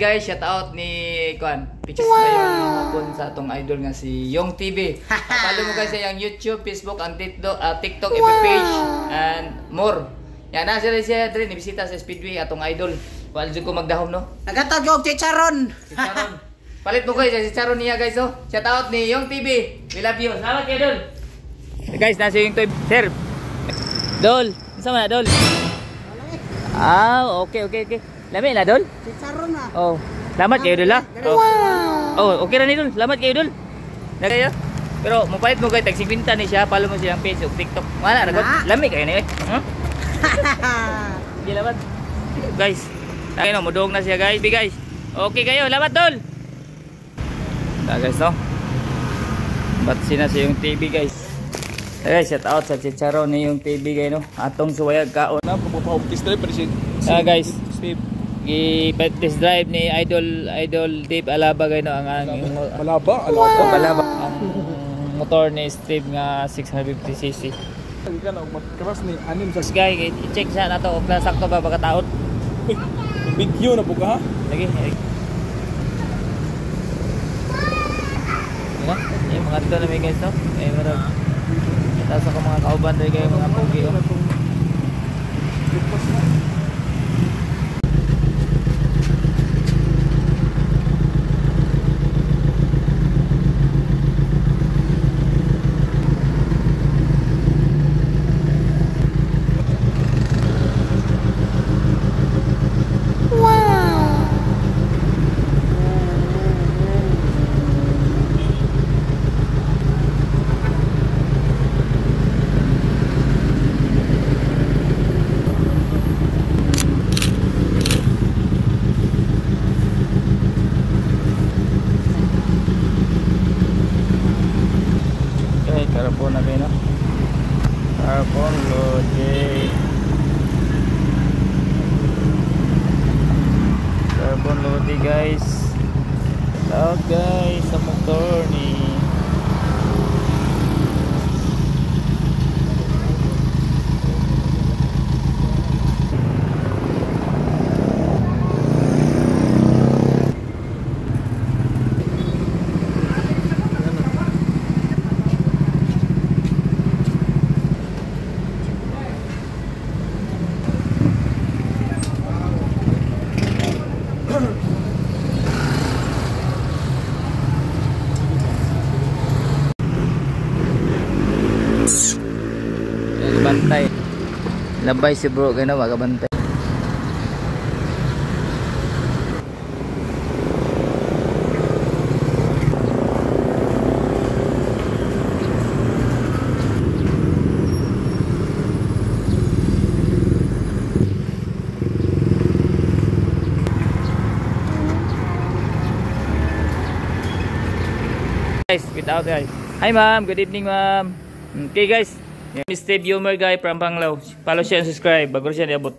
Guys, shout out ni Kwan. Pictures ngayong hapon sa atong idol nga si Yung TV. Follow mo guys sa yung YouTube, Facebook, ang TikTok, FB page, and more. Yan na siya dre, bisita sa Speedway atong idol. Wala jud ko magdahom no. Nagatag og chicharon. Chicharon. Palit mo guys sa chicharon niya guys oh. Shout out ni Yung TV. We love you. Salamat kay Dol. Guys, nasa yung TV. Sir. Dol, sama na Dol. Ah, okay. Lami na Dol? Chicharon na. Oh, salamat kayo Dol ha. Oh, okay ra ni Dol. Salamat kayo Dol. Nagaya. Pero mapalit mo kay tag 50 ni siya, follow mo siyang Facebook, TikTok. Wala ra gud. Lami kayo ni eh. Di lamat. Guys, ay no, mudog na siya guys. Guys. Okay kayo, salamat Dol. Guys no. Bat sina sa yung TV guys. Guys, shout out sa chicharon ni yung TV guys no. Atong suwayag kaon. Na pagpa-test drive pa si guys, Steve. Test drive ni Idol Dave Alaba guys no ang Alaba. Ang motor ni Steve nga 650cc. Ka na magkaras ni anim sa Guys, i-check sa nato og sakto ba pagkataon. video na po ka ha. Lagi. Yung mga dito na may guys no. Eh marag kita sa mga kauban diri kay mga pogi oh. Carbon na kayo no? Carbon loading. Carbon loading guys. Hello guys sa motor ni bantay. Labay si bro kaya na magabantay. Guys, without guys. Hi ma'am, good evening ma'am. Okay guys. Mr. Viewer guy from Panglao. Follow siya and subscribe bago siya niabot.